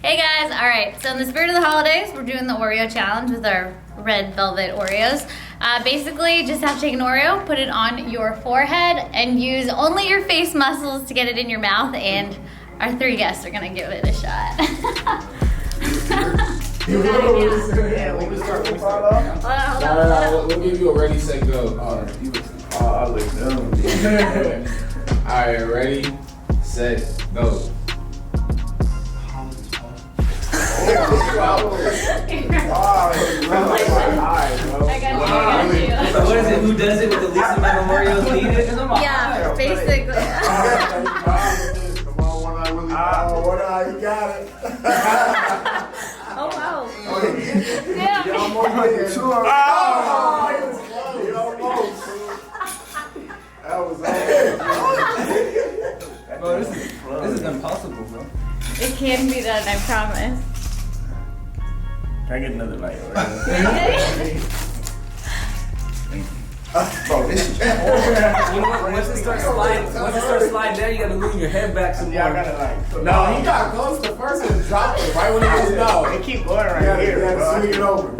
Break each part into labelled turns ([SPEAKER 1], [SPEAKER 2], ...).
[SPEAKER 1] Hey guys, alright, so in the spirit of the holidays, we're doing the Oreo challenge with our red velvet Oreos. Basically, just have to take an Oreo, put it on your forehead, and use only your face muscles to get it in your mouth, and our 3 guests are gonna give it a shot. Hold on.
[SPEAKER 2] We'll give you a ready, set, go.
[SPEAKER 3] I look dumb.
[SPEAKER 2] Alright, ready, set, go.
[SPEAKER 1] I got you.
[SPEAKER 4] So what is it? Who does it with the least amount of Oreos needed?
[SPEAKER 1] Yeah, basically.
[SPEAKER 3] Come on, one eye, really. Oh, one eye, you got it.
[SPEAKER 1] Oh wow.
[SPEAKER 3] You almost made it. You almost. That was all.
[SPEAKER 4] Bro, this is impossible, bro.
[SPEAKER 1] It can be done, I promise.
[SPEAKER 3] Can I get another light?
[SPEAKER 4] Bro, this is once it starts sliding down, you gotta move your head back some more.
[SPEAKER 3] Yeah, I got it like.
[SPEAKER 2] No, he got close to first and dropped it right when he was no.
[SPEAKER 3] It keep going right here. You gotta swing it over.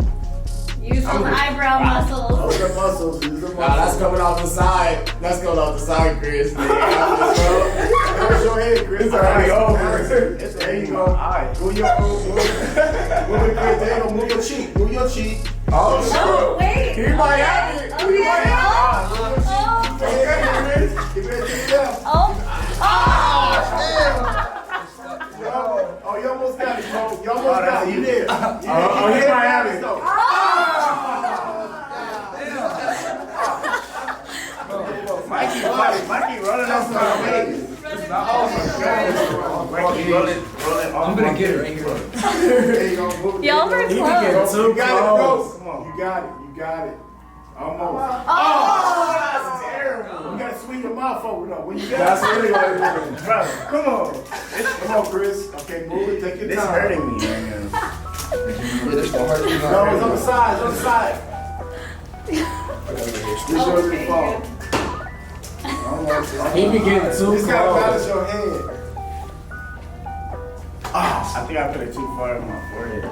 [SPEAKER 1] Use those eyebrow muscles.
[SPEAKER 3] Use the muscles. Use the muscles.
[SPEAKER 2] Nah, that's coming off the side. That's coming off the side, Chris.
[SPEAKER 3] That was your head, Chris. It's already over. There you go. Move your move your cheek. Move your cheek.
[SPEAKER 2] Oh,
[SPEAKER 1] Oh,
[SPEAKER 2] sure.
[SPEAKER 1] wait.
[SPEAKER 2] He might have it. He might have it.
[SPEAKER 3] Give it to yourself.
[SPEAKER 1] Oh,
[SPEAKER 3] Oh, you almost got it, bro. You almost got it. You did.
[SPEAKER 2] Oh, he might have it.
[SPEAKER 3] Mikey running off my way. Mikey rolling.
[SPEAKER 4] I'm gonna get it right here.
[SPEAKER 3] There you go.
[SPEAKER 1] y'all were close.
[SPEAKER 3] You got it, bro. Come on. You got it. Almost. Oh, that's terrible. You gotta swing your mouth over though. When you got
[SPEAKER 2] That's really what it is.
[SPEAKER 3] brother, come on. Come on, Chris. Okay, move it. Take your time. This hurting me right now.
[SPEAKER 4] This gonna hurt you.
[SPEAKER 3] No, it's on the side. It's on the side. This yours can fall.
[SPEAKER 2] He be getting too
[SPEAKER 3] You just gotta
[SPEAKER 2] close.
[SPEAKER 3] balance your head. I think I put it too far in my forehead.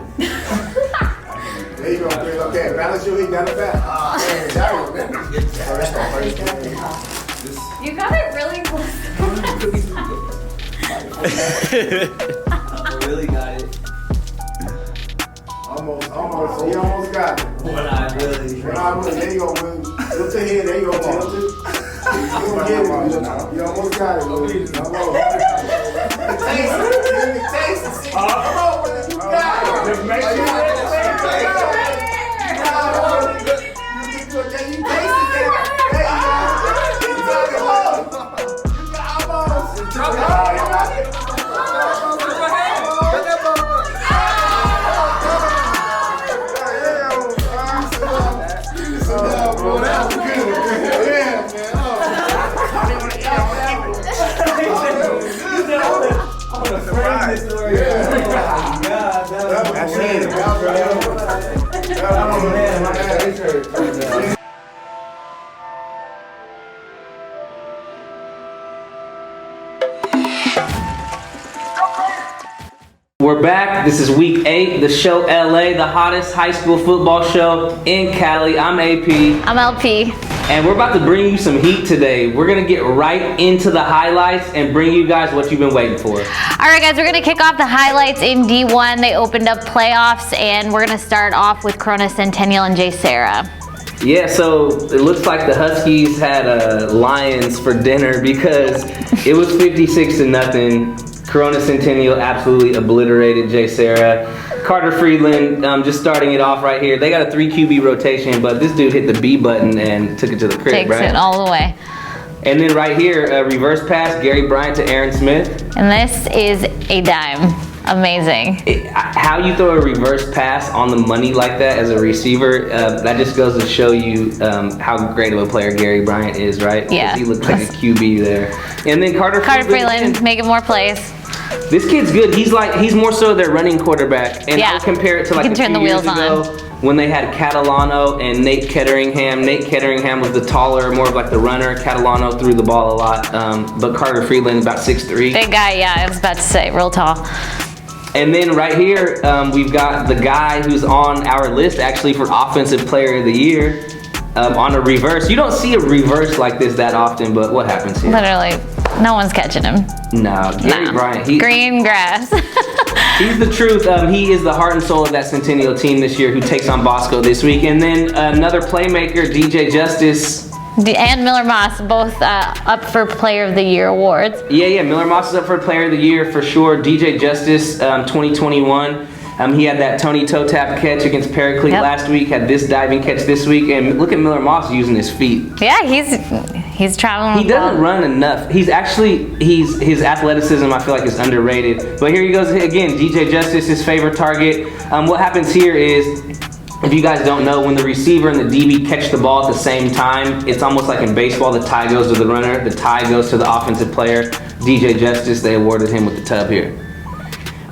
[SPEAKER 3] There you go, Chris. Okay, balance your head. Got it back.
[SPEAKER 1] You got it really close.
[SPEAKER 4] I really got it.
[SPEAKER 3] Almost. So you almost got it.
[SPEAKER 4] What I really.
[SPEAKER 3] There you go, Will. Tilt your head. There you go, tilt it. You gonna get it. You almost got it, Will. Taste it. Come on, Will. You got it.
[SPEAKER 2] Just make sure you
[SPEAKER 5] We're back. This is week 8, the show LA, the hottest high school football show in Cali. I'm AP.
[SPEAKER 1] I'm LP.
[SPEAKER 5] And we're about to bring you some heat today. We're going to get right into the highlights and bring you guys what you've been waiting for.
[SPEAKER 1] All right, guys, we're going to kick off the highlights in D1. They opened up playoffs, and we're going to start off with Corona Centennial and J. Sarah.
[SPEAKER 5] Yeah, so it looks like the Huskies had Lions for dinner because it was 56-0. Corona Centennial absolutely obliterated J. Sarah. Carter Freeland just starting it off right here. They got a 3 QB rotation, but this dude hit the B button and took it to the crib,
[SPEAKER 1] Takes
[SPEAKER 5] right?
[SPEAKER 1] it all the way.
[SPEAKER 5] And then right here, a reverse pass, Gary Bryant to Aaron Smith.
[SPEAKER 1] And this is a dime. Amazing.
[SPEAKER 5] How you throw a reverse pass on the money like that as a receiver, that just goes to show you how great of a player Gary Bryant is, right?
[SPEAKER 1] Yeah.
[SPEAKER 5] He looks like a QB there. And then Carter
[SPEAKER 1] Freeland making more plays.
[SPEAKER 5] This kid's good. He's more so their running quarterback. And
[SPEAKER 1] Yeah.
[SPEAKER 5] I'll compare it to like
[SPEAKER 1] He
[SPEAKER 5] a
[SPEAKER 1] can turn
[SPEAKER 5] few
[SPEAKER 1] the
[SPEAKER 5] years
[SPEAKER 1] wheels
[SPEAKER 5] ago when they had Catalano and Nate Ketteringham. Nate Ketteringham was the taller, more of like the runner. Catalano threw the ball a lot. But Carter Freeland, about 6'3".
[SPEAKER 1] Big guy, yeah, I was about to say, real tall.
[SPEAKER 5] And then right here, we've got the guy who's on our list actually for Offensive Player of the Year on a reverse. You don't see a reverse like this that often, but what happens here?
[SPEAKER 1] Literally, no one's catching him.
[SPEAKER 5] No, Gary Bryant.
[SPEAKER 1] Green grass.
[SPEAKER 5] He's the truth. He is the heart and soul of that Centennial team this year who takes on Bosco this week. And then another playmaker, DJ Justice.
[SPEAKER 1] And Miller Moss, both up for Player of the Year awards.
[SPEAKER 5] Yeah, Miller Moss is up for Player of the Year for sure. DJ Justice, 2021. He had that Tony toe tap catch against Paraclete last week, had this diving catch this week, and look at Miller Moss using his feet.
[SPEAKER 1] Yeah, he's traveling.
[SPEAKER 5] He doesn't run enough. His athleticism I feel like is underrated. But here he goes again, DJ Justice, his favorite target. What happens here is, if you guys don't know, when the receiver and the DB catch the ball at the same time, it's almost like in baseball, the tie goes to the runner, the tie goes to the offensive player. DJ Justice, they awarded him with the tub here.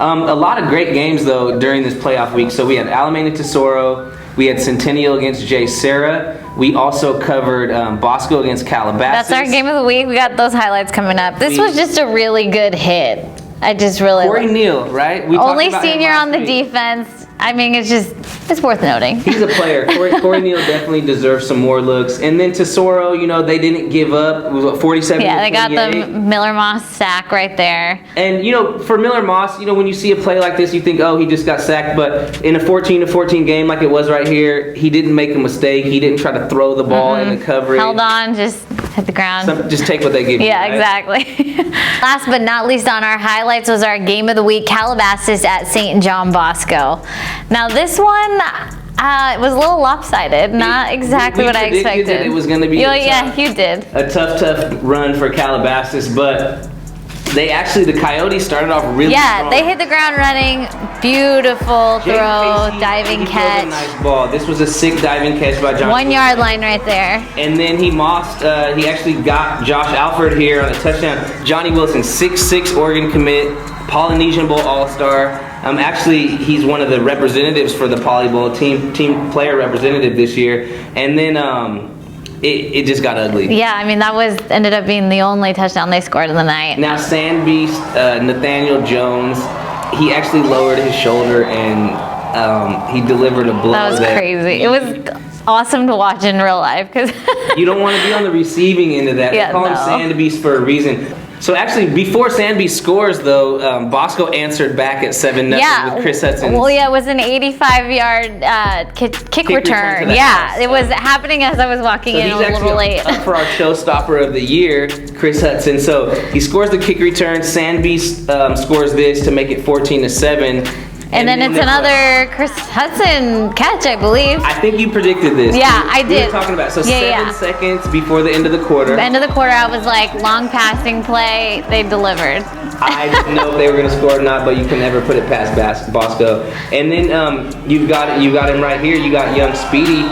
[SPEAKER 5] A lot of great games though during this playoff week. So we had Alameda Tesoro, we had Centennial against J. Sarah. We also covered Bosco against Calabasas.
[SPEAKER 1] That's our game of the week. We got those highlights coming up. This was just a really good hit. I just really
[SPEAKER 5] Corey Neal, right? We
[SPEAKER 1] only senior on the defense. I mean, it's worth noting.
[SPEAKER 5] He's a player. Corey Neal definitely deserves some more looks. And then Tesoro, they didn't give up. It was what, 47
[SPEAKER 1] Yeah,
[SPEAKER 5] to
[SPEAKER 1] they got
[SPEAKER 5] 28.
[SPEAKER 1] the Miller Moss sack right there.
[SPEAKER 5] And for Miller Moss, when you see a play like this, you think, oh, he just got sacked. But in a 14-14 game like it was right here, he didn't make a mistake. He didn't try to throw the ball in the coverage.
[SPEAKER 1] Held on, just hit the ground.
[SPEAKER 5] Just take what they give you.
[SPEAKER 1] Yeah,
[SPEAKER 5] right?
[SPEAKER 1] Exactly. Last but not least on our highlights was our game of the week, Calabasas at St. John Bosco. Now this one, it was a little lopsided, not exactly what I expected.
[SPEAKER 5] That it was going to be
[SPEAKER 1] you did.
[SPEAKER 5] A tough run for Calabasas, but the Coyotes started off really strong.
[SPEAKER 1] They hit the ground running, beautiful throw, diving catch.
[SPEAKER 5] A nice ball. This was a sick diving catch by John.
[SPEAKER 1] 1 yard line right there.
[SPEAKER 5] And then he actually got Josh Alford here on a touchdown. Johnny Wilson, 6'6" Oregon commit, Polynesian Bowl All-Star. Actually, he's one of the representatives for the Poly Bowl team player representative this year. And then it just got ugly.
[SPEAKER 1] Yeah, I mean, that ended up being the only touchdown they scored in the night.
[SPEAKER 5] Now, Sand Beast, Nathaniel Jones, he actually lowered his shoulder and he delivered a blow.
[SPEAKER 1] That was crazy. It was awesome to watch in real life because
[SPEAKER 5] you don't want to be on the receiving end of that. They call him Sand Beast for a reason. So actually, before Sandby scores, though, Bosco answered back at 7-0 with Kris Hutson.
[SPEAKER 1] Well, yeah, it was an 85-yard kick return. It was happening as I was walking in a little late.
[SPEAKER 5] Up for our showstopper of the year, Kris Hutson. So he scores the kick return. Sandby scores this to make it 14-7.
[SPEAKER 1] And then it's another Kris Hutson catch, I believe.
[SPEAKER 5] I think you predicted this.
[SPEAKER 1] Yeah, I did.
[SPEAKER 5] We were talking about it. So 7 seconds before the end of the quarter.
[SPEAKER 1] The end of the quarter, I was like, long passing play. They delivered.
[SPEAKER 5] I didn't know if they were going to score or not, but you can never put it past Bosco. And then you've got him right here. You got young Speedy.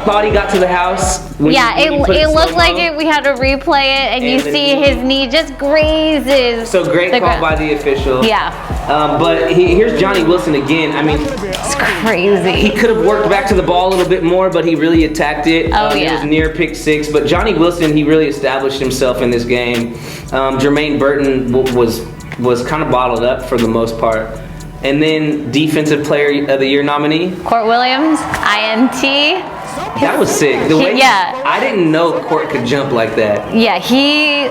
[SPEAKER 5] Thought he got to the house.
[SPEAKER 1] It looked like it. We had to replay it, and you see his knee just grazes.
[SPEAKER 5] So great call by the official.
[SPEAKER 1] Yeah.
[SPEAKER 5] But here's Johnny Wilson again. I mean,
[SPEAKER 1] it's crazy.
[SPEAKER 5] He could have worked back to the ball a little bit more, but he really attacked it. It was near pick 6. But Johnny Wilson, he really established himself in this game. Jermaine Burton was kind of bottled up for the most part. And then Defensive Player of the Year nominee,
[SPEAKER 1] Court Williams, INT.
[SPEAKER 5] That was sick. The way I didn't know Court could jump like that.
[SPEAKER 1] Yeah, he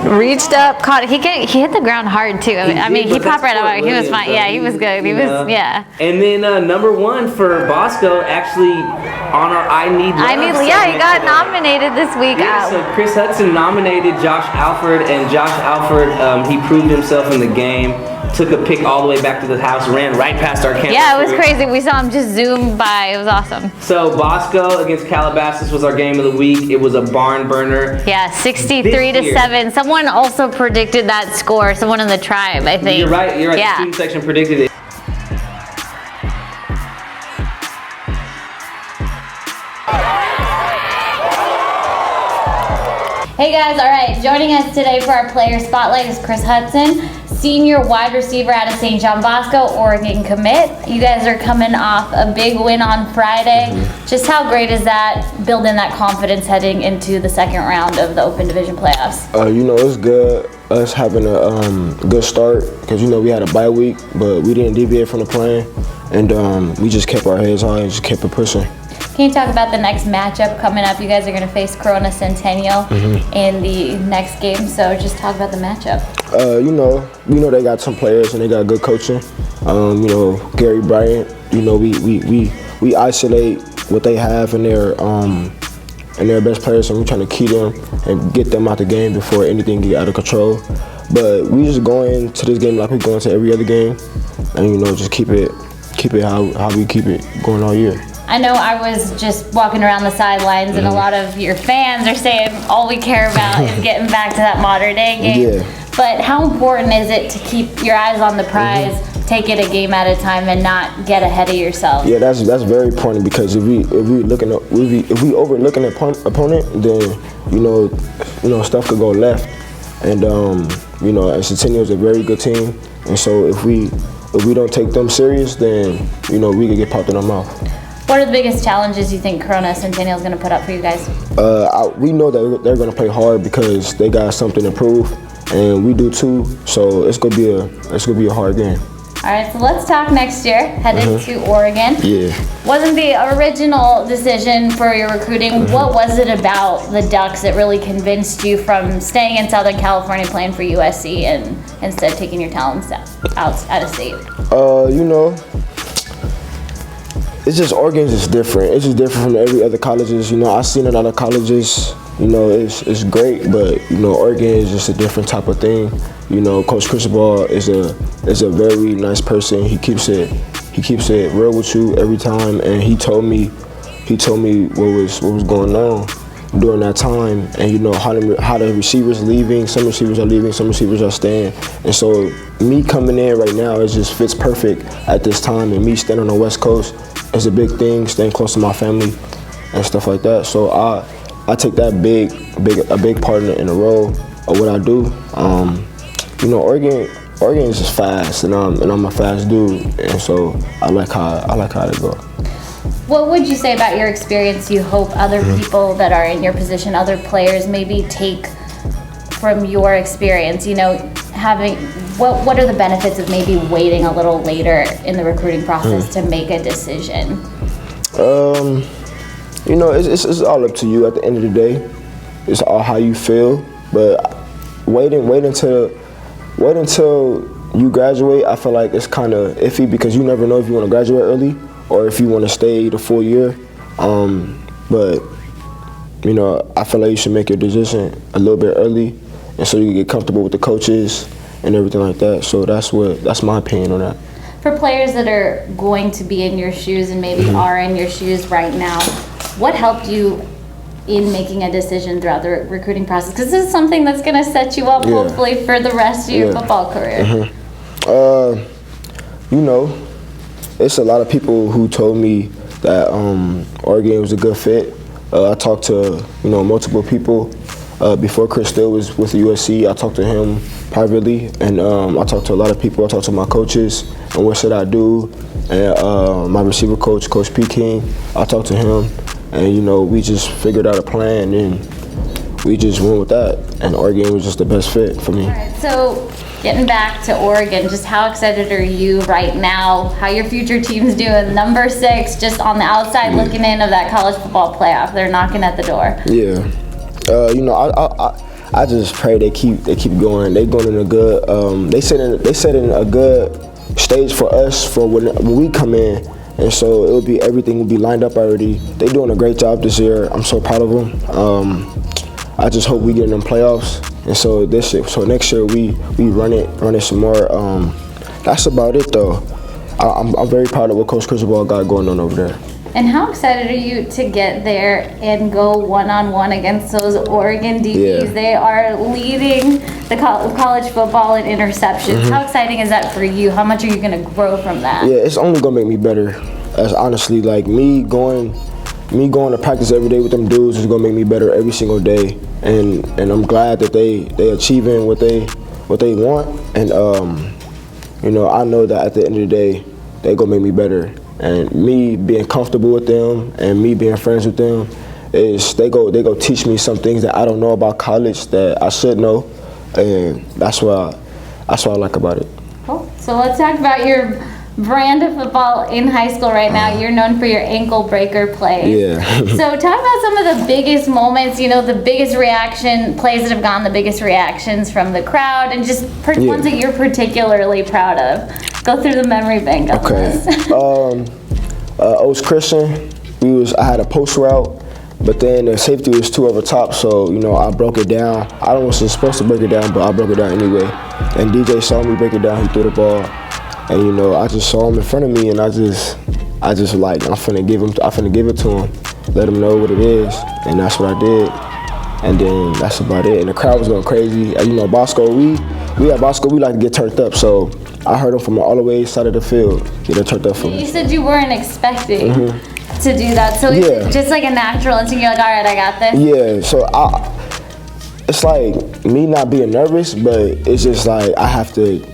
[SPEAKER 1] reached up, caught. He hit the ground hard too. He popped right out. He was fine. Yeah, he was good. He was.
[SPEAKER 5] And then number 1 for Bosco, actually on our I Need Love.
[SPEAKER 1] He got nominated this week.
[SPEAKER 5] So Kris Hutson nominated Josh Alford, and Josh Alford he proved himself in the game. Took a pick all the way back to the house, ran right past our camera.
[SPEAKER 1] Yeah, it was crazy. We saw him just zoom by. It was awesome.
[SPEAKER 5] So Bosco against Calabasas was our game of the week. It was a barn burner.
[SPEAKER 1] Yeah, 63-7. Someone also predicted that score. Someone in the tribe, I think.
[SPEAKER 5] You're right. Yeah. The student section predicted it.
[SPEAKER 1] Hey guys, all right. Joining us today for our player spotlight is Kris Hutson. senior wide receiver out of St. John Bosco, Oregon commit. You guys are coming off a big win on Friday. Just how great is that, building that confidence heading into the second round of the Open Division playoffs?
[SPEAKER 6] It's good us having a good start because, we had a bye week, but we didn't deviate from the plan. And we just kept our heads high and just kept it pushing.
[SPEAKER 1] Can you talk about the next matchup coming up? You guys are going to face Corona Centennial in the next game, so just talk about the matchup.
[SPEAKER 6] We know they got some players and they got good coaching. Gary Bryant. We isolate what they have in their best players, and we're trying to key them and get them out the game before anything get out of control. But we just go into this game like we go into every other game, and just keep it how we keep it going all year.
[SPEAKER 1] I know I was just walking around the sidelines and a lot of your fans are saying all we care about is getting back to that modern day game.
[SPEAKER 6] Yeah.
[SPEAKER 1] But how important is it to keep your eyes on the prize, take it a game at a time, and not get ahead of yourself?
[SPEAKER 6] Yeah, that's very important because if we overlooking an opponent, then stuff could go left. And Centennial is a very good team, and so if we don't take them serious, then we could get popped in our mouth.
[SPEAKER 1] What are the biggest challenges you think Corona Centennial is going to put up for you guys?
[SPEAKER 6] We know that they're going to play hard because they got something to prove, and we do too. So it's gonna be a hard game.
[SPEAKER 1] All right, so let's talk next year, headed to Oregon.
[SPEAKER 6] Yeah.
[SPEAKER 1] Wasn't the original decision for your recruiting, what was it about the Ducks that really convinced you from staying in Southern California playing for USC and instead taking your talents out of state?
[SPEAKER 6] It's just Oregon's just different. It's just different from every other colleges. I've seen a lot of colleges. It's great, but Oregon is just a different type of thing. Coach Kris is a very nice person. He keeps it real with you every time, and he told me what was going on during that time, and how the receivers leaving. Some receivers are leaving, some receivers are staying, and so me coming in right now, it just fits perfect at this time, and me staying on the West Coast is a big thing, staying close to my family and stuff like that. So I take that a big part in the role of what I do. Oregon is just fast, and I'm a fast dude, and so I like how it go.
[SPEAKER 1] What would you say about your experience you hope other people that are in your position, other players, maybe take from your experience? What are the benefits of maybe waiting a little later in the recruiting process to make a decision?
[SPEAKER 6] It's all up to you at the end of the day. It's all how you feel, but wait until you graduate, I feel like it's kind of iffy because you never know if you want to graduate early or if you want to stay the full year. But I feel like you should make your decision a little bit early, and so you can get comfortable with the coaches and everything like that. So that's my opinion on that.
[SPEAKER 1] For players that are going to be in your shoes and maybe are in your shoes right now, what helped you in making a decision throughout the recruiting process? Because this is something that's going to set you up hopefully for the rest of your football career.
[SPEAKER 6] It's a lot of people who told me that Oregon was a good fit. I talked to multiple people before Kris still was with the USC. I talked to him privately, and I talked to a lot of people. I talked to my coaches and what should I do, and my receiver coach, Coach P. King. I talked to him, and we just figured out a plan, and we just went with that. And Oregon was just the best fit for me.
[SPEAKER 1] All right, so getting back to Oregon, just how excited are you right now? How your future team's doing? Number 6, just on the outside looking in of that college football playoff. They're knocking at the door.
[SPEAKER 6] Yeah. I just pray they keep going. They going in a good. They set in a good stage for us for when we come in, and so everything will be lined up already. They're doing a great job this year. I'm so proud of them. I just hope we get in them playoffs, and so next year we run it some more. That's about it though. I'm very proud of what Coach Kris got going on over there.
[SPEAKER 1] And how excited are you to get there and go one-on-one against those Oregon DBs?
[SPEAKER 6] Yeah.
[SPEAKER 1] They are leading the college football in interceptions. How exciting is that for you? How much are you going to grow from that?
[SPEAKER 6] Yeah, it's only going to make me better. As honestly, like me going to practice every day with them dudes is going to make me better every single day. And I'm glad that they achieving what they want, and you know, I know that at the end of the day, they gonna make me better. And me being comfortable with them and me being friends with them is they go teach me some things that I don't know about college that I should know, and that's what I like about it.
[SPEAKER 1] Cool. So let's talk about your brand of football in high school right now. You're known for your ankle breaker plays.
[SPEAKER 6] Yeah.
[SPEAKER 1] So talk about some of the biggest moments, you know, the biggest reaction, plays that have gotten the biggest reactions from the crowd, and just ones that you're particularly proud of. Go through the memory bank of this.
[SPEAKER 6] Old Christian, I had a post route, but then the safety was too over top, so, you know, I broke it down. I wasn't supposed to break it down, but I broke it down anyway. And DJ saw me break it down, he threw the ball. And, you know, I just saw him in front of me, and I just like, I'm finna give it to him, let him know what it is, and that's what I did. And then that's about it. And the crowd was going crazy. And, you know, Bosco, we at Bosco, we like to get turned up, so I heard him from all the way side of the field, get it turned up for me.
[SPEAKER 1] You said you weren't expecting to do that, so it's just like a natural instinct. You're like, all right, I got this.
[SPEAKER 6] Yeah, so it's like me not being nervous, but it's just like I have to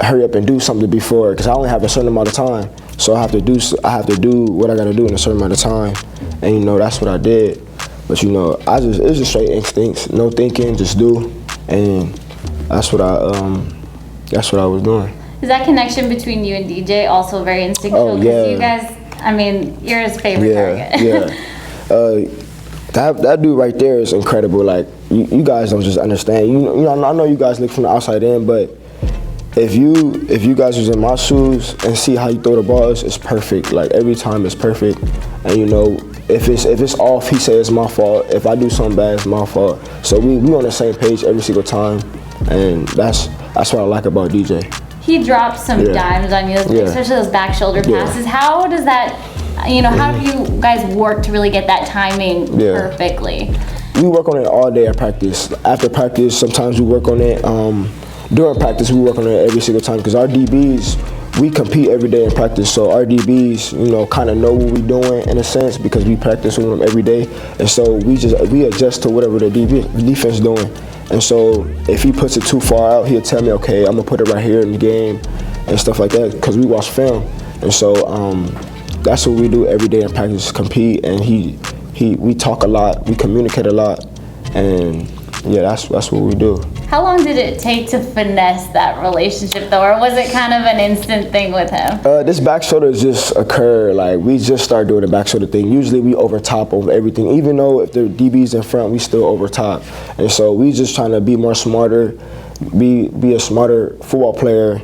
[SPEAKER 6] hurry up and do something before, because I only have a certain amount of time, so I have to do what I gotta do in a certain amount of time, and you know that's what I did. But you know, it's just straight instincts, no thinking, just do, and that's what I was doing.
[SPEAKER 1] Is that connection between you and DJ also very instinctual?
[SPEAKER 6] Oh yeah.
[SPEAKER 1] You guys, I mean, you're his favorite target.
[SPEAKER 6] Yeah. That dude right there is incredible. Like you guys don't just understand. You know, I know you guys look from the outside in, but if you guys was in my shoes and see how you throw the balls, it's perfect. Like every time it's perfect. And you know, if it's off, he says it's my fault. If I do something bad, it's my fault. So we on the same page every single time, and that's what I like about DJ.
[SPEAKER 1] He dropped some dimes on you, especially those back shoulder passes. How does that, you know, how do you guys work to really get that timing perfectly?
[SPEAKER 6] We work on it all day at practice. After practice, sometimes we work on it. During practice, we work on it every single time, because our DBs, we compete every day in practice. So our DBs, you know, kind of know what we're doing in a sense, because we practice with them every day. And so we adjust to whatever the defense is doing. And so if he puts it too far out, he'll tell me, okay, I'm gonna put it right here in the game and stuff like that, because we watch film. And so that's what we do every day in practice, compete. And we talk a lot, we communicate a lot, and yeah, that's what we do.
[SPEAKER 1] How long did it take to finesse that relationship though, or was it kind of an instant thing with him?
[SPEAKER 6] This back shoulder just occurred, like we just started doing the back shoulder thing. Usually we over top over everything, even though if the DB's in front, we still over top. And so we just trying to be more smarter, be a smarter football player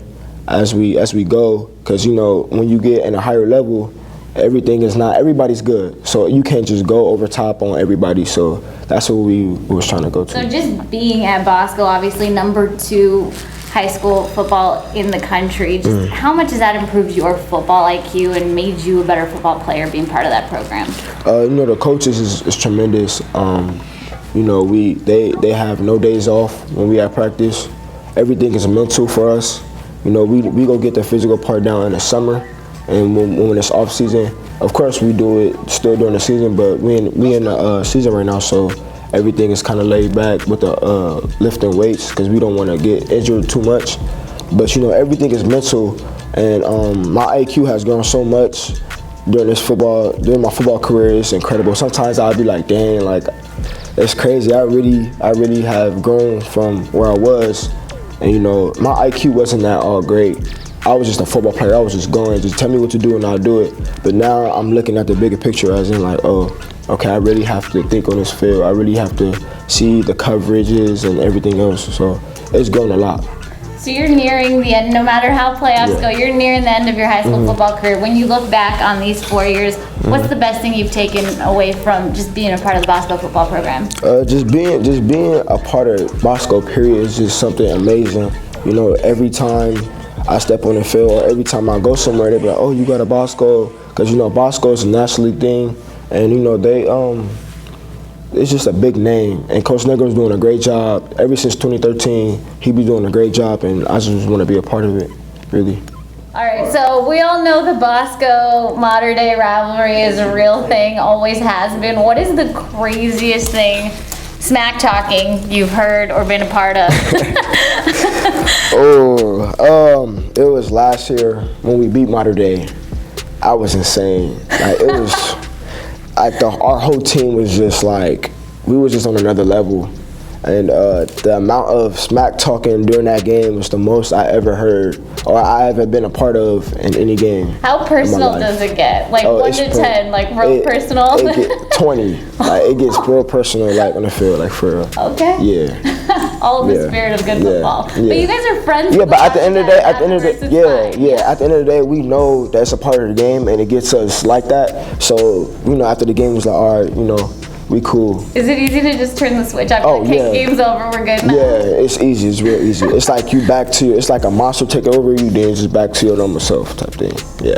[SPEAKER 6] as we go, because you know, when you get in a higher level, everybody's good. So you can't just go over top on everybody. So that's what we was trying to go to.
[SPEAKER 1] So just being at Bosco, obviously #2 high school football in the country, just how much has that improved your football IQ and made you a better football player being part of that program?
[SPEAKER 6] You know, the coaches is tremendous. You know, they have no days off when we at practice. Everything is mental for us. You know, we go get the physical part down in the summer. And when it's off season, of course we do it still during the season, but we in the season right now, so everything is kind of laid back with the lifting weights, because we don't want to get injured too much. But you know, everything is mental, and my IQ has grown so much during my football career. It's incredible. Sometimes I'll be like, dang, like it's crazy. I really have grown from where I was, and you know, my IQ wasn't that all great. I was just a football player. I was just going, just tell me what to do and I'll do it. But now I'm looking at the bigger picture, as in like, oh, okay, I really have to think on this field. I really have to see the coverages and everything else. So it's grown a lot.
[SPEAKER 1] So you're nearing the end, no matter how playoffs go, you're nearing the end of your high school football career. When you look back on these 4 years, what's the best thing you've taken away from just being a part of the Bosco football program? Just
[SPEAKER 6] being a part of Bosco, period, is just something amazing. You know, every time I step on the field, or every time I go somewhere, they be like, oh, you got a Bosco, because you know Bosco is a national league thing, and you know they it's just a big name, and Coach Negro's doing a great job. Ever since 2013, he be doing a great job, and I just want to be a part of it, really.
[SPEAKER 1] All right, so we all know the Bosco Mater Dei rivalry is a real thing, always has been. What is the craziest thing smack talking you've heard or been a part of?
[SPEAKER 6] It was last year when we beat Mater Dei. I was insane. Like, it was like our whole team was just like, we were just on another level. And the amount of smack talking during that game was the most I ever heard or I ever been a part of in any game.
[SPEAKER 1] How personal does it get? Like 1 to 10, like real personal?
[SPEAKER 6] It get 20. Like, it gets real personal, like on the field, like for real.
[SPEAKER 1] Okay.
[SPEAKER 6] Yeah.
[SPEAKER 1] All in the spirit of good football.
[SPEAKER 6] Yeah.
[SPEAKER 1] But you guys are friends.
[SPEAKER 6] Yeah, but at the end of the day, at the end of the day, we know that's a part of the game and it gets us like that. So, after the game, it's like, all right, we cool.
[SPEAKER 1] Is it easy to just turn the switch off? Game's over, we're good now?
[SPEAKER 6] Yeah, it's easy. It's real easy. It's like it's like a monster take over you, then just back to your normal self type thing. Yeah.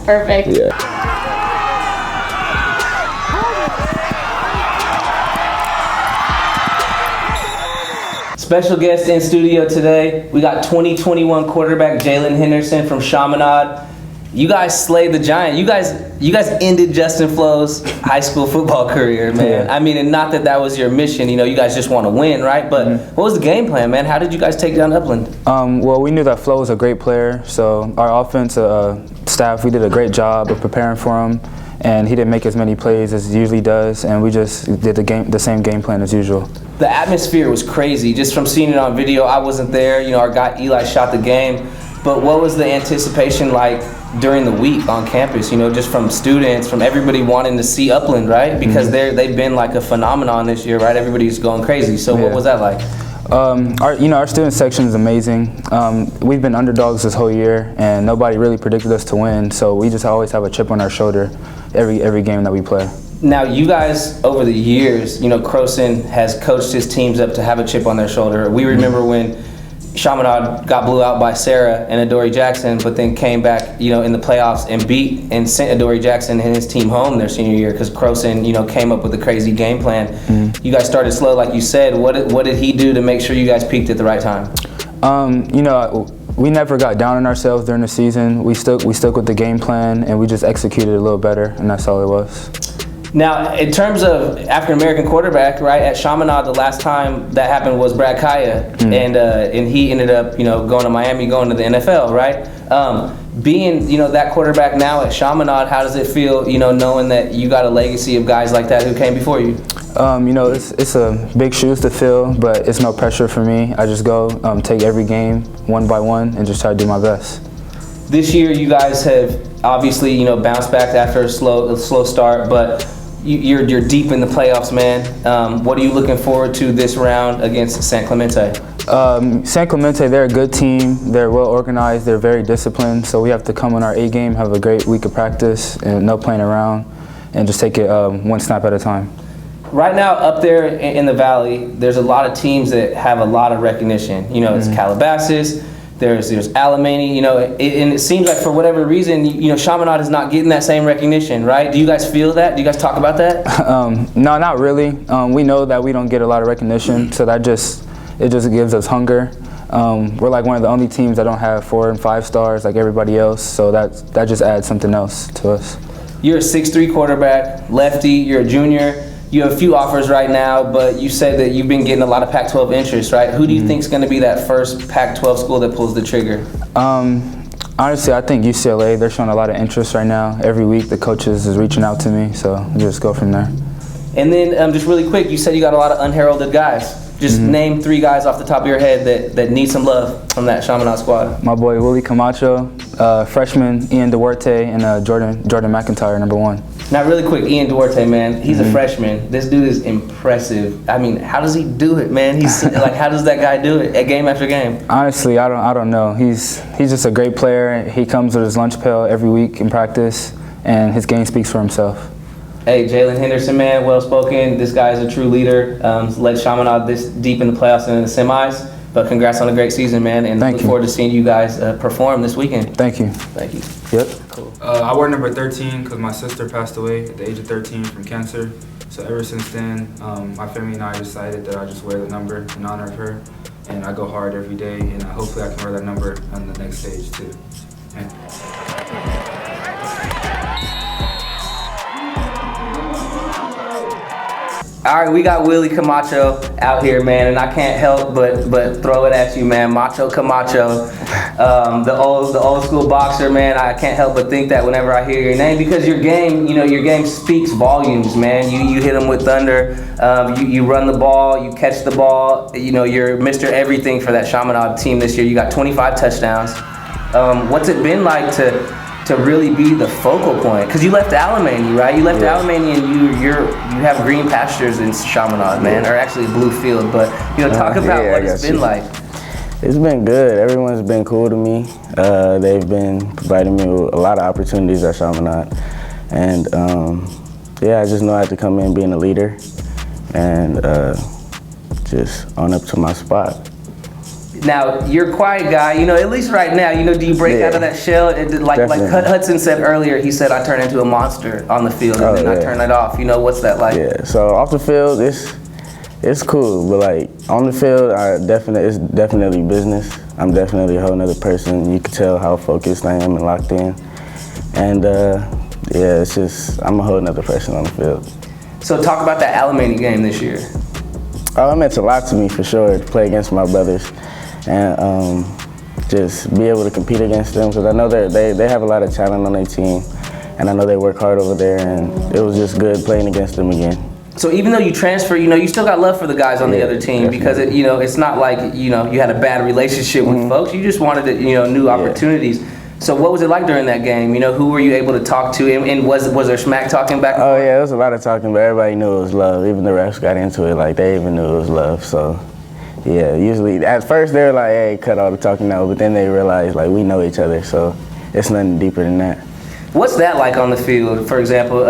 [SPEAKER 1] Perfect.
[SPEAKER 6] Yeah.
[SPEAKER 5] Special guest in studio today. We got 2021 quarterback Jalen Henderson from Chaminade. You guys slayed the giant. You guys ended Justin Flo's high school football career, man. I mean, and not that was your mission. You guys just want to win, right? But what was the game plan, man? How did you guys take down Upland?
[SPEAKER 7] Well, we knew that Flo was a great player, so our offensive staff, we did a great job of preparing for him, and he didn't make as many plays as he usually does, and we just did the same game plan as usual.
[SPEAKER 5] The atmosphere was crazy. Just from seeing it on video, I wasn't there. Our guy Eli shot the game. But what was the anticipation like during the week on campus? Just from students, from everybody wanting to see Upland, right? Because they've been like a phenomenon this year, right? Everybody's going crazy. So what was that like?
[SPEAKER 7] Our student section is amazing. We've been underdogs this whole year, and nobody really predicted us to win. So we just always have a chip on our shoulder every game that we play.
[SPEAKER 5] Now, you guys, over the years, Croson has coached his teams up to have a chip on their shoulder. We remember when Chaminade got blew out by Sarah and Adoree Jackson, but then came back, in the playoffs and beat and sent Adoree Jackson and his team home their senior year because Croson, came up with a crazy game plan. You guys started slow, like you said. What did he do to make sure you guys peaked at the right time?
[SPEAKER 7] We never got down on ourselves during the season. We stuck with the game plan, and we just executed a little better, and that's all it was.
[SPEAKER 5] Now, in terms of African-American quarterback, right, at Chaminade, the last time that happened was Brad Kaya, and he ended up, going to Miami, going to the NFL, right? Being, that quarterback now at Chaminade, how does it feel, knowing that you got a legacy of guys like that who came before you?
[SPEAKER 7] It's a big shoes to fill, but it's no pressure for me. I just go take every game one by one and just try to do my best.
[SPEAKER 5] This year, you guys have obviously, bounced back after a slow start, but you're deep in the playoffs, man. What are you looking forward to this round against San Clemente?
[SPEAKER 7] San Clemente, they're a good team. They're well organized. They're very disciplined. So we have to come on our A game, have a great week of practice, and no playing around, and just take it one snap at a time.
[SPEAKER 5] Right now, up there in the Valley, there's a lot of teams that have a lot of recognition. It's Calabasas. There's Alamany, and it seems like for whatever reason, Chaminade is not getting that same recognition, right? Do you guys feel that? Do you guys talk about that?
[SPEAKER 7] No, not really. We know that we don't get a lot of recognition, so it just gives us hunger. We're like one of the only teams that don't have 4 and 5 stars like everybody else, so that just adds something else to us.
[SPEAKER 5] You're a 6'3" quarterback, lefty, you're a junior. You have a few offers right now, but you said that you've been getting a lot of Pac-12 interest, right? Who do you think is going to be that first Pac-12 school that pulls the trigger?
[SPEAKER 7] Honestly, I think UCLA, they're showing a lot of interest right now. Every week the coaches is reaching out to me, so we'll just go from there.
[SPEAKER 5] And then just really quick, you said you got a lot of unheralded guys. Just name 3 guys off the top of your head that need some love from that Chaminade squad.
[SPEAKER 7] My boy Willie Camacho, freshman Ian Duarte, and Jordan McIntyre, number 1.
[SPEAKER 5] Now, really quick, Ian Duarte, man, he's a freshman. This dude is impressive. I mean, how does he do it, man? He's like, how does that guy do it at game after game?
[SPEAKER 7] Honestly, I don't know. He's just a great player. He comes with his lunch pail every week in practice, and his game speaks for himself.
[SPEAKER 5] Hey, Jalen Henderson, man, well-spoken. This guy is a true leader. Led Chaminade this deep in the playoffs and in the semis. But congrats on a great season, man, and look forward to seeing you guys perform this weekend.
[SPEAKER 7] Thank you.
[SPEAKER 5] Thank you.
[SPEAKER 7] Yep.
[SPEAKER 5] Cool.
[SPEAKER 8] I wear number 13 because my sister passed away at the age of 13 from cancer. So ever since then, my family and I decided that I just wear the number in honor of her. And I go hard every day, and hopefully I can wear that number on the next stage too.
[SPEAKER 5] All right, we got Willie Camacho out here, man, and I can't help but throw it at you, man. Macho Camacho, the old school boxer, man. I can't help but think that whenever I hear your name, because your game speaks volumes, man. You hit them with thunder. You run the ball, you catch the ball. You're Mr. Everything for that Chaminade team this year. You got 25 touchdowns. What's it been like to really be the focal point? Because you left Alemany, right? You left Alemany, and you have green pastures in Chaminade, man, or actually Blue Field. But talk about what it's been like.
[SPEAKER 9] It's been good. Everyone's been cool to me. They've been providing me with a lot of opportunities at Chaminade, and I just know I have to come in being a leader and just own up to my spot.
[SPEAKER 5] Now, you're a quiet guy, at least right now, do you break out of that shell? Like Hutson said earlier, he said, I turn into a monster on the field and then I turn it off. What's that like?
[SPEAKER 9] Yeah, so off the field, it's cool, but like on the field, it's definitely business. I'm definitely a whole nother person. You can tell how focused I am and locked in. And it's just, I'm a whole nother person on the field.
[SPEAKER 5] So talk about that Alemany game this year.
[SPEAKER 9] Oh, it meant a lot to me for sure, to play against my brothers. And just be able to compete against them, because I know they have a lot of talent on their team, and I know they work hard over there, and it was just good playing against them again.
[SPEAKER 5] So even though you transfer, you still got love for the guys on the other team, because it's not like you had a bad relationship with folks. You just wanted new opportunities. So what was it like during that game? Who were you able to talk to, and was there smack talking back?
[SPEAKER 9] Oh yeah, there was a lot of talking, but everybody knew it was love. Even the refs got into it, like they even knew it was love. So. Yeah, usually at first they were like, hey, cut all the talking now, but then they realized like we know each other, so it's nothing deeper than that.
[SPEAKER 5] What's that like on the field, for example?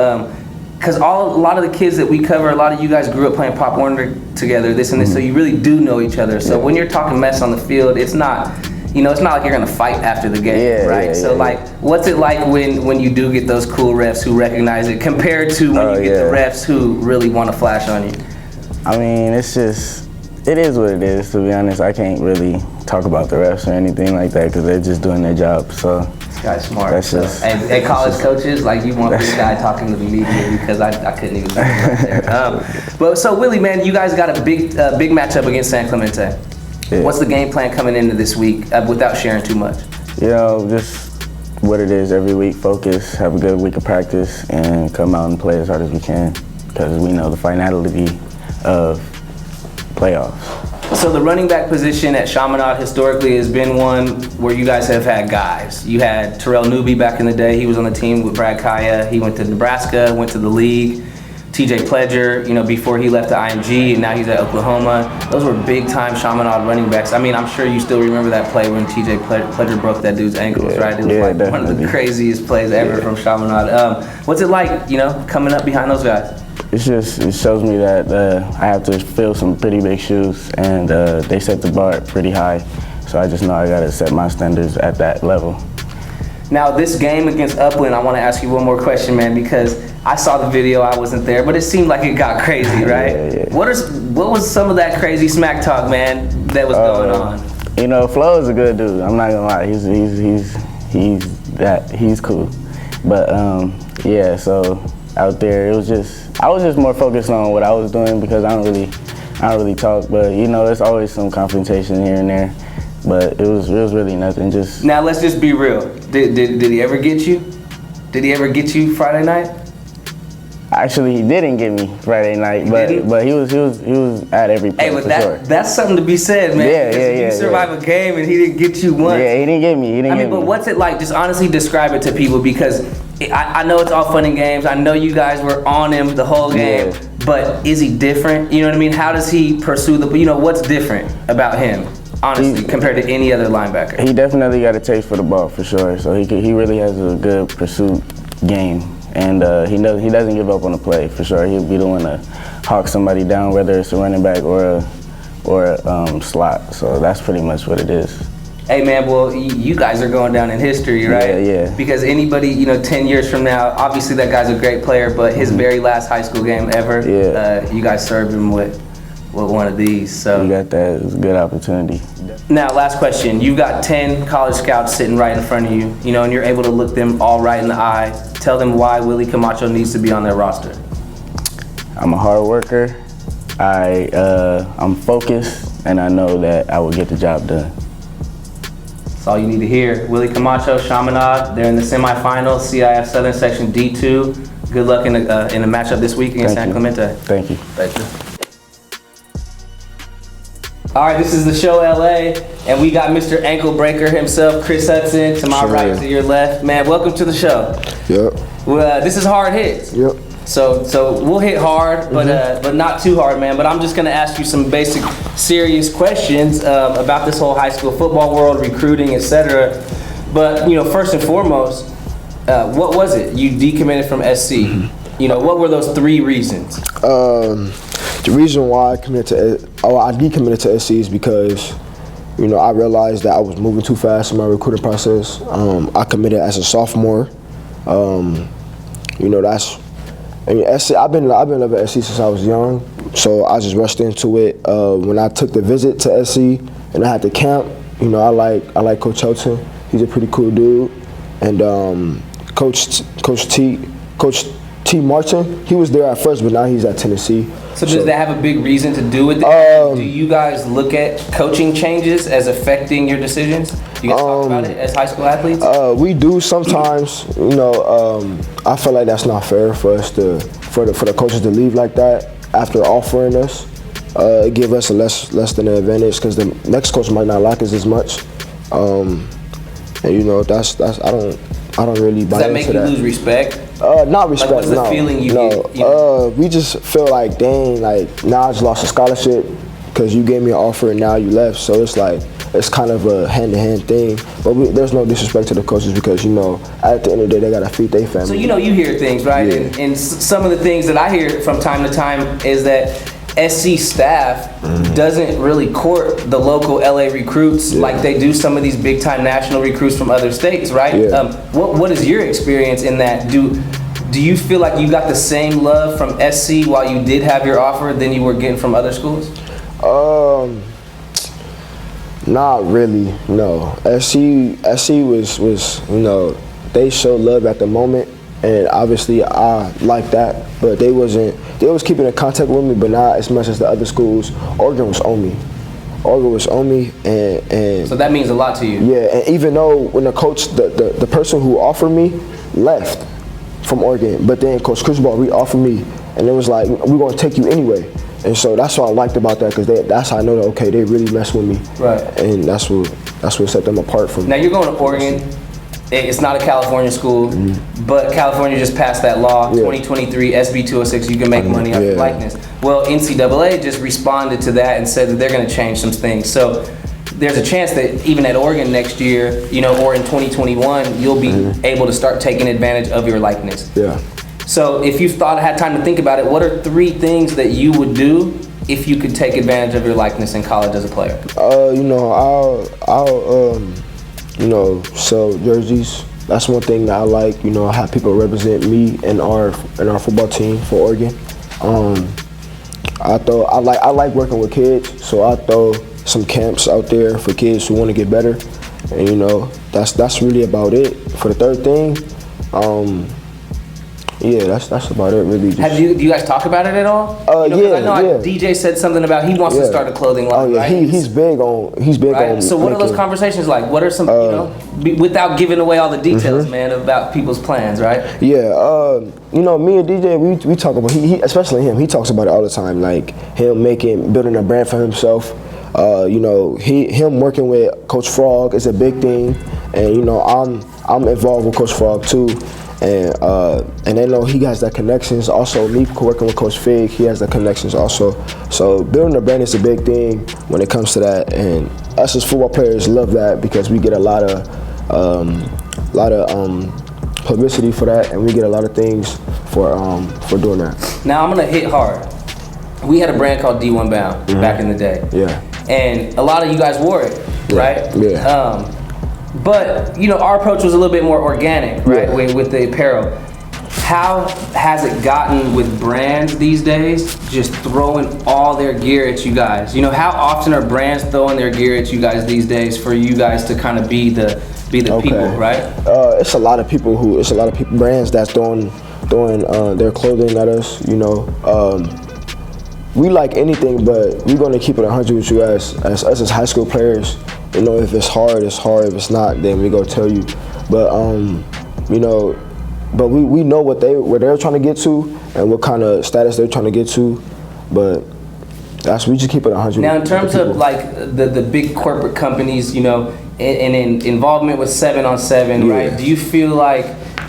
[SPEAKER 5] Because a lot of the kids that we cover, a lot of you guys grew up playing Pop Warner together, this and this, so you really do know each other. So when you're talking mess on the field, it's not like you're gonna fight after the game, right? So what's it like when you do get those cool refs who recognize it, compared to when you get the refs who really want to flash on you?
[SPEAKER 9] I mean, it is what it is, to be honest. I can't really talk about the refs or anything like that because they're just doing their job. So
[SPEAKER 5] this guy's smart. That's just, and college coaches, like you want this guy talking to the media, because I couldn't even do it right there. But so Willie, man, you guys got a big matchup against San Clemente. Yeah. What's the game plan coming into this week without sharing too much?
[SPEAKER 9] Just what it is every week. Focus, have a good week of practice, and come out and play as hard as we can, because we know the finality of playoffs.
[SPEAKER 5] So the running back position at Chaminade historically has been one where you guys have had guys. You had Terrell Newby back in the day. He was on the team with Brad Kaya. He went to Nebraska, went to the league. TJ Pledger, before he left to IMG, and now he's at Oklahoma. Those were big-time Chaminade running backs. I mean, I'm sure you still remember that play when TJ Pledger broke that dude's ankles, right? It was one of the craziest plays ever from Chaminade. What's it like, coming up behind those guys?
[SPEAKER 9] It shows me that I have to fill some pretty big shoes, and they set the bar pretty high. So I just know I got to set my standards at that level.
[SPEAKER 5] Now, this game against Upland, I want to ask you one more question, man, because I saw the video, I wasn't there, but it seemed like it got crazy, right? What was some of that crazy smack talk, man, that was going on?
[SPEAKER 9] Flo is a good dude. I'm not gonna lie. He's cool. But so out there, I was just more focused on what I was doing, because I don't really talk. But there's always some confrontation here and there. But it was really nothing.
[SPEAKER 5] Now let's just be real. Did he ever get you? Did he ever get you Friday night?
[SPEAKER 9] Actually, he didn't get me Friday night, but he was at every play.
[SPEAKER 5] Hey, but that's something to be said, man.
[SPEAKER 9] Yeah.
[SPEAKER 5] You survive a game and he didn't get you once.
[SPEAKER 9] Yeah, he didn't get me.
[SPEAKER 5] But what's it like? Just honestly describe it to people, because I know it's all fun and games. I know you guys were on him the whole game, but is he different? You know what I mean? How does he pursue what's different about him, honestly, compared to any other linebacker?
[SPEAKER 9] He definitely got a taste for the ball, for sure. So he really has a good pursuit game. And he doesn't give up on the play, for sure. He'll be the one to hawk somebody down, whether it's a running back or a slot. So that's pretty much what it is.
[SPEAKER 5] Hey, man, well, you guys are going down in history, right?
[SPEAKER 9] Yeah.
[SPEAKER 5] Because anybody, 10 years from now, obviously that guy's a great player, but his very last high school game ever, you guys served him with one of these. So
[SPEAKER 9] you got that. It was a good opportunity.
[SPEAKER 5] Now, last question. You've got 10 college scouts sitting right in front of you, and you're able to look them all right in the eye. Tell them why Willie Camacho needs to be on their roster.
[SPEAKER 9] I'm a hard worker. I'm focused, and I know that I will get the job done.
[SPEAKER 5] That's all you need to hear. Willie Camacho, Chaminade, they're in the semifinals, CIF Southern Section D2. Good luck in the matchup this week against San Clemente.
[SPEAKER 9] Thank you.
[SPEAKER 5] Thank you. All right, this is the show LA, and we got Mr. Ankle Breaker himself, Kris Hutson, to my right, to your left. Man, welcome to the show.
[SPEAKER 6] Yep.
[SPEAKER 5] This is hard hits.
[SPEAKER 6] Yep.
[SPEAKER 5] So we'll hit hard, but not too hard, man. But I'm just gonna ask you some basic, serious questions about this whole high school football world, recruiting, etc. But first and forecommost, what was it? You decommitted from SC. What were those 3 reasons?
[SPEAKER 6] The reason why I decommitted to SC is because, I realized that I was moving too fast in my recruiting process. I committed as a sophomore. SC, I've been loving SC since I was young, so I just rushed into it. When I took the visit to SC and I had to camp, I like Coach Hutson. He's a pretty cool dude, and Coach T. Martin, he was there at first, but now he's at Tennessee.
[SPEAKER 5] So does that have a big reason to do with it? Do you guys look at coaching changes as affecting your decisions? Do you guys talk about it as high school athletes?
[SPEAKER 6] We do sometimes. I feel like that's not fair for us for the coaches to leave like that after offering us. It give us a less than an advantage because the next coach might not like us as much. That's I don't really buy into that.
[SPEAKER 5] Does that make you lose respect?
[SPEAKER 6] Not respect.
[SPEAKER 5] Like, what's the feeling you get?
[SPEAKER 6] We just feel like, dang, now I just lost a scholarship because you gave me an offer and now you left. So it's like, it's kind of a hand-to-hand thing. But there's no disrespect to the coaches because, at the end of the day, they got to feed their family.
[SPEAKER 5] So, you hear things, right?
[SPEAKER 6] Yeah.
[SPEAKER 5] And some of the things that I hear from time to time is that SC staff doesn't really court the local LA recruits like they do some of these big-time national recruits from other states, right?
[SPEAKER 6] Yeah.
[SPEAKER 5] What is your experience in that? Do you feel like you got the same love from SC while you did have your offer than you were getting from other schools?
[SPEAKER 6] Not really, no. SC was they showed love at the moment, and obviously I like that, but they was keeping in contact with me, but not as much as the other schools. Oregon was on me, and
[SPEAKER 5] so that means a lot to you.
[SPEAKER 6] Yeah, and even though when the coach, the person who offered me left from Oregon, but then Coach Cristobal re-offered me, and it was like, we're gonna take you anyway. And so that's what I liked about that, because that's how I know that, okay, they really mess with me.
[SPEAKER 5] Right.
[SPEAKER 6] And that's what set them apart from.
[SPEAKER 5] Now you're going to Oregon. It's not a California school, but California just passed that law, 2023 SB 206, you can make money off your likeness. Well, NCAA just responded to that and said that they're going to change some things. So there's a chance that even at Oregon next year, or in 2021, you'll be able to start taking advantage of your likeness.
[SPEAKER 6] Yeah.
[SPEAKER 5] So if you had time to think about it, what are 3 things that you would do if you could take advantage of your likeness in college as a player?
[SPEAKER 6] I'll sell jerseys. That's one thing that I like. Have people represent me and our football team for Oregon. I like working with kids, so I throw some camps out there for kids who want to get better, and that's really about it. For the 3rd thing, yeah, that's about it, really.
[SPEAKER 5] Do you guys talk about it at all?
[SPEAKER 6] Yeah,
[SPEAKER 5] I know DJ said something about he wants to start a clothing line.
[SPEAKER 6] Oh yeah,
[SPEAKER 5] right?
[SPEAKER 6] he's big on.
[SPEAKER 5] So what are those conversations like? What are some, without giving away all the details, man, about people's plans, right?
[SPEAKER 6] Yeah, me and DJ, we talk about he especially him. He talks about it all the time, like him building a brand for himself. Him working with Coach Frog is a big thing, and I'm involved with Coach Frog too. And they know he has that connections. Also, me working with Coach Fig, he has the connections also. So building a brand is a big thing when it comes to that. And us as football players love that because we get a lot of publicity for that, and we get a lot of things for doing that.
[SPEAKER 5] Now I'm gonna hit hard. We had a brand called D1 Bound back in the day.
[SPEAKER 6] Yeah.
[SPEAKER 5] And a lot of you guys wore it, right?
[SPEAKER 6] Yeah.
[SPEAKER 5] But our approach was a little bit more organic, right, with the apparel. How has it gotten with brands these days, just throwing all their gear at you guys? How often are brands throwing their gear at you guys these days for you guys to kind of be the people, right?
[SPEAKER 6] It's a lot of brands that's throwing their clothing at us. we like anything, but we're gonna keep it 100 with you as us as high school players. You know, if it's hard, it's hard. If it's not, then we go tell you. But you know, but we know where they're trying to get to and what kind of status they're trying to get to. But we just keep it 100.
[SPEAKER 5] Now, in terms of like the big corporate companies, you know, and in involvement with 7-on-7, right? Do you feel like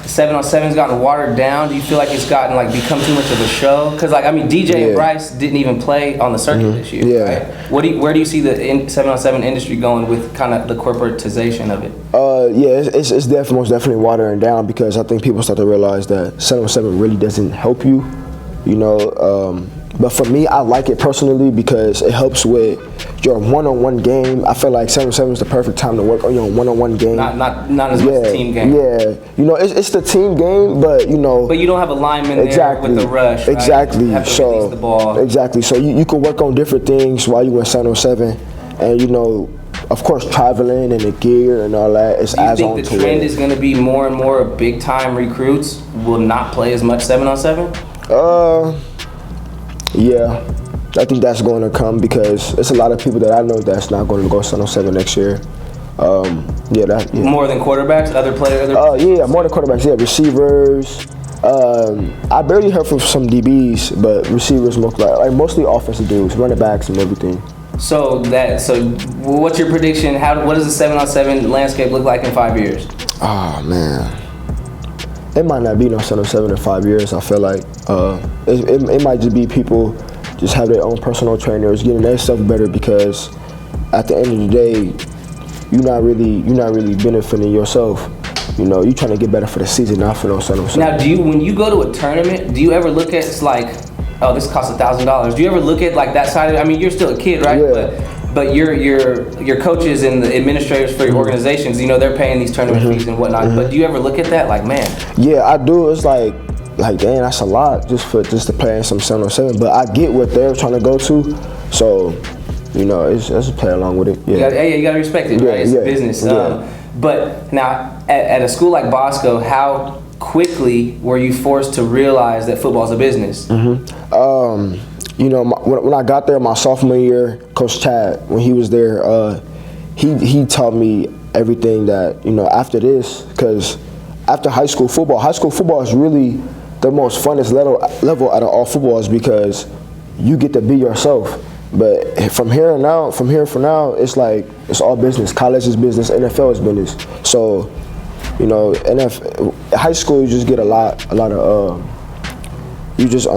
[SPEAKER 5] 7-on-7's gotten watered down? Do you feel like it's gotten like become too much of a show? Because like I mean, DJ and Bryce didn't even play on the circuit this year, right? Where do you see the 7-on-7 industry going with kind of the corporatization of it?
[SPEAKER 6] It's most definitely watering down because I think people start to realize that 7-on-7 really doesn't help you, you know. But for me, I like it personally because it helps with your one-on-one game. I feel like 7-on-7 is the perfect time to work on your one-on-one game.
[SPEAKER 5] Not as much a team game.
[SPEAKER 6] Yeah, you know, it's the team game, but you know.
[SPEAKER 5] But you don't have a lineman there with the rush. Right?
[SPEAKER 6] Exactly.
[SPEAKER 5] You have to release the ball.
[SPEAKER 6] Exactly. So you can work on different things while you in 7-on-7, and you know, of course, traveling and the gear and all that is as on to it.
[SPEAKER 5] Do you think the trend is going to be more and more of big-time recruits will not play as much 7-on-7?
[SPEAKER 6] Yeah, I think that's going to come because it's a lot of people that I know that's not going to go 7-on-7 next year.
[SPEAKER 5] More than quarterbacks, other players?
[SPEAKER 6] Yeah, more than quarterbacks. Yeah, receivers. I barely heard from some DBs, but receivers mostly offensive dudes, running backs and everything.
[SPEAKER 5] So what's your prediction? What does the 7-on-7 landscape look like in 5 years?
[SPEAKER 6] Oh man, it might not be no 7-on-7 in 5 years. I feel like it might just be people just have their own personal trainers, getting their stuff better because at the end of the day, you're not really benefiting yourself. You know, you're trying to get better for the season, not for no 7-on-7.
[SPEAKER 5] Now, when you go to a tournament, do you ever look at it's like, oh, this costs $1,000? Do you ever look at like that side of it? I mean, you're still a kid, right?
[SPEAKER 6] Yeah.
[SPEAKER 5] But your coaches and the administrators for your organizations, you know, they're paying these tournament fees and whatnot. But do you ever look at that like, man?
[SPEAKER 6] Yeah, I do. It's like dang, that's a lot just to play in some 7-on-7. But I get what they're trying to go to, so you know, it's play along with it. Yeah,
[SPEAKER 5] you gotta respect it, right? It's a business. But now, at a school like Bosco, how quickly were you forced to realize that football's a business?
[SPEAKER 6] You know, when I got there my sophomore year, Coach Chad, when he was there, he taught me everything that, you know, after this, because after high school football is really the most funnest level out of all footballs because you get to be yourself. But from here for now, it's like it's all business. College is business, NFL is business. So, you know, high school you just get a lot of you just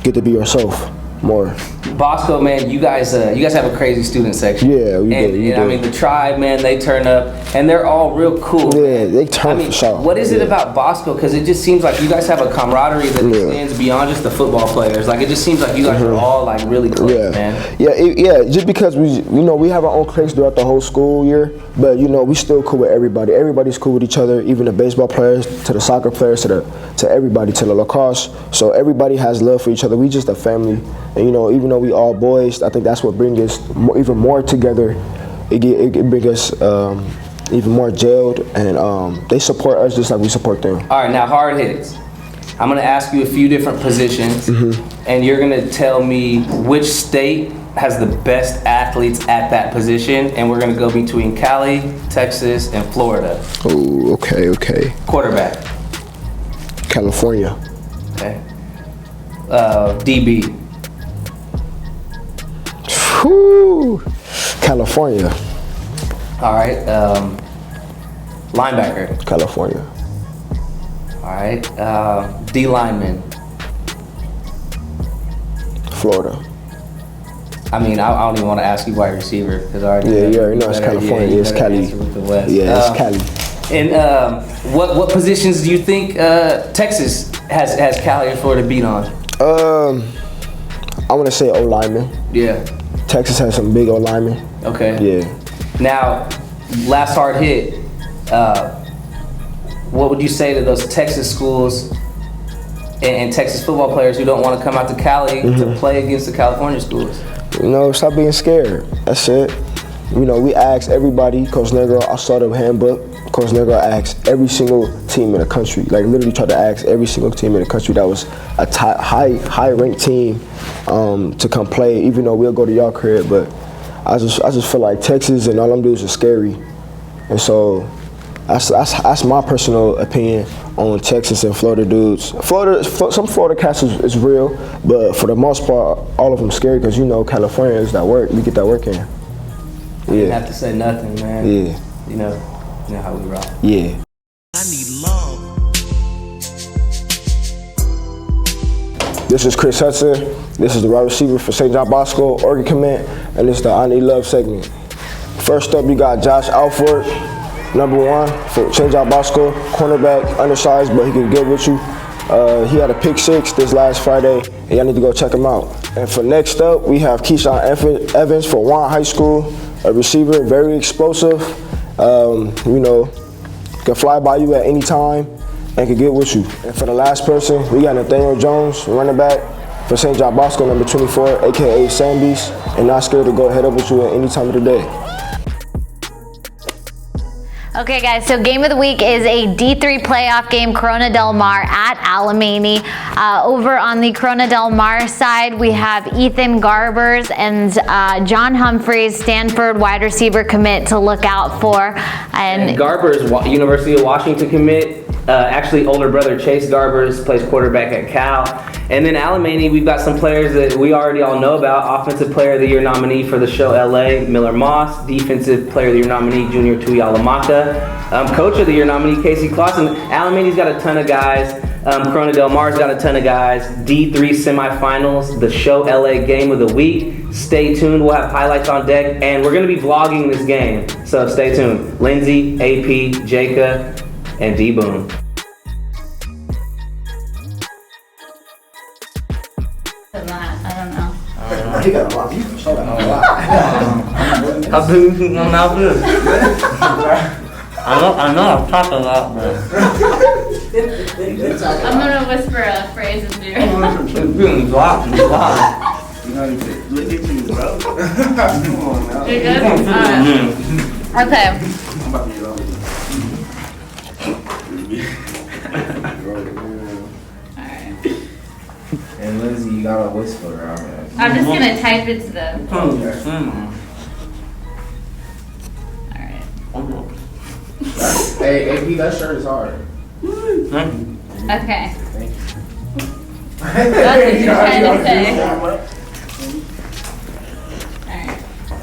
[SPEAKER 6] get to be yourself more.
[SPEAKER 5] Bosco, man, you guys have a crazy student section.
[SPEAKER 6] Yeah, we do.
[SPEAKER 5] I mean, the tribe, man, they turn up, and they're all real cool.
[SPEAKER 6] Yeah, they turn for sure.
[SPEAKER 5] What is it about Bosco? Because it just seems like you guys have a camaraderie that extends beyond just the football players. Like, it just seems like you guys are all like really close, man.
[SPEAKER 6] Yeah, just because we have our own cliques throughout the whole school year, but you know, we still cool with everybody. Everybody's cool with each other, even the baseball players to the soccer players to everybody, to the lacrosse. So everybody has love for each other. We just a family, and you know, even though we all boys, I think that's what brings us even more together. It brings us even more gelled, and they support us just like we support them.
[SPEAKER 5] All right, now hard hits. I'm gonna ask you a few different positions, and you're gonna tell me which state has the best athletes at that position, and we're gonna go between Cali, Texas, and Florida.
[SPEAKER 6] Oh, okay.
[SPEAKER 5] Quarterback.
[SPEAKER 6] California.
[SPEAKER 5] Okay. DB.
[SPEAKER 6] Whew. California.
[SPEAKER 5] All right. Linebacker.
[SPEAKER 6] California.
[SPEAKER 5] All right. D lineman.
[SPEAKER 6] Florida.
[SPEAKER 5] I mean, I don't even want to ask you wide receiver because I already
[SPEAKER 6] you already know it's California. It's Cali. Yeah, it's Cali.
[SPEAKER 5] And what positions do you think Texas has Cali and Florida beat on?
[SPEAKER 6] I want to say O lineman.
[SPEAKER 5] Yeah.
[SPEAKER 6] Texas has some big O linemen.
[SPEAKER 5] Okay.
[SPEAKER 6] Yeah.
[SPEAKER 5] Now, last hard hit. What would you say to those Texas schools and Texas football players who don't want to come out to Cali to play against the California schools?
[SPEAKER 6] You know, stop being scared. That's it. You know, we asked everybody, Coach Negro, I saw the handbook, Coach Negro asked every single team in the country, like literally tried to ask every single team in the country that was a high ranked team to come play, even though we'll go to y'all crib. But I just feel like Texas and all them dudes are scary, and so that's my personal opinion on Texas and Florida dudes. Some Florida cats is real, but for the most part, all of them scary because California is that work. We get that work in.
[SPEAKER 5] You didn't have to say nothing, man.
[SPEAKER 6] Yeah.
[SPEAKER 5] You know how we rock.
[SPEAKER 6] Yeah.
[SPEAKER 10] I need love.
[SPEAKER 6] This is Kris Hutson. This is the wide receiver for St. John Bosco, Oregon Command, and this is the I Need Love segment. First up, you got Josh Alford, number 1 for St. John Bosco, cornerback, undersized, but he can get with you. He had a pick 6 this last Friday, and y'all need to go check him out. And for next up, we have Keyshawn Evans for Warren High School, a receiver, very explosive. Can fly by you at any time and can get with you. And for the last person, we got Nathaniel Jones, running back for St. John Bosco, number 24, aka Sambies, and not scared to go head up with you at any time of the day.
[SPEAKER 1] Okay, guys, so game of the week is a D3 playoff game, Corona Del Mar at Alemany. Over on the Corona Del Mar side, we have Ethan Garbers and John Humphreys, Stanford wide receiver commit to look out for. And
[SPEAKER 5] Garbers, University of Washington commit. Actually, older brother Chase Garbers plays quarterback at Cal. And then Alemany, we've got some players that we already all know about. Offensive Player of the Year nominee for the show LA, Miller Moss. Defensive Player of the Year nominee, Junior Tui Alamaka. Coach of the Year nominee, Casey Clausen. Alemany's got a ton of guys. Corona Del Mar's got a ton of guys. D3 semifinals, the show LA game of the week. Stay tuned, we'll have highlights on deck, and we're gonna be vlogging this game. So stay tuned. Lindsay, AP, Jacob, and D-Boom.
[SPEAKER 1] I don't know.
[SPEAKER 3] He got a lot. You can show that a lot.
[SPEAKER 4] I've been thinking about this. I know I've talked a lot, but
[SPEAKER 1] I'm gonna whisper a phrase in there.
[SPEAKER 4] it's being blocked and blocked.
[SPEAKER 3] Look at you, bro. Come on now.
[SPEAKER 1] You're good? Alright. Okay.
[SPEAKER 3] I'm about to get over
[SPEAKER 1] Alright.
[SPEAKER 2] And Lindsay, you got a whisper around there.
[SPEAKER 1] I'm just gonna type it to them. Alright.
[SPEAKER 2] Hey, AP, that shirt is hard.
[SPEAKER 1] Okay.
[SPEAKER 2] Thank you.
[SPEAKER 1] That's what you're trying to say. Alright.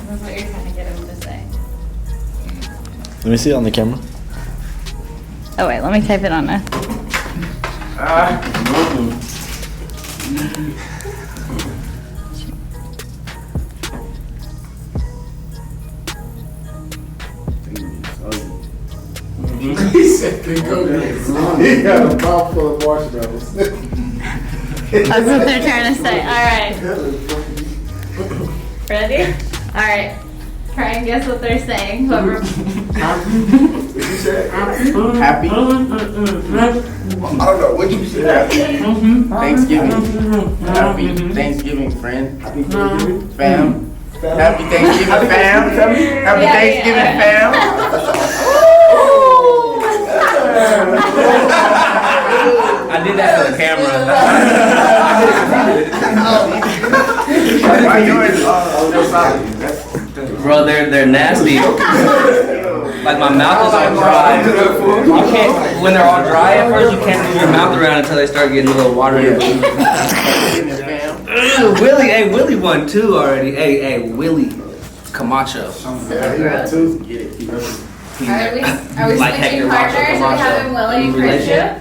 [SPEAKER 1] That's what you're trying to get him to say.
[SPEAKER 11] Let me see it on the camera.
[SPEAKER 1] Oh wait, let me type it on there.
[SPEAKER 3] He said, "He got a mouthful of marshmallows."
[SPEAKER 1] That's what they're trying to say. Alright. Ready? Alright. Try and guess what they're saying. Whoever.
[SPEAKER 3] What you said?
[SPEAKER 2] Happy?
[SPEAKER 3] I don't know what you said.
[SPEAKER 2] Thanksgiving. Happy Thanksgiving, friend.
[SPEAKER 3] Happy Thanksgiving,
[SPEAKER 2] Fam. Happy Thanksgiving, fam. Happy Thanksgiving, fam.
[SPEAKER 4] I did that for the camera.
[SPEAKER 2] Why yours?
[SPEAKER 4] Bro, they're nasty. Like my mouth is all dry. You can't, when they're all dry at first, you can't move your mouth around until they start getting a little water in your mouth. Willie, hey, Willie won 2 already. Hey, Willie Camacho.
[SPEAKER 3] Yeah, he got 2.
[SPEAKER 2] Get it.
[SPEAKER 1] Are we
[SPEAKER 4] Like
[SPEAKER 1] switching
[SPEAKER 4] Hector Macho
[SPEAKER 1] partners? Are we
[SPEAKER 4] Camacho.
[SPEAKER 1] having Willie and
[SPEAKER 4] Relation?
[SPEAKER 1] Christian?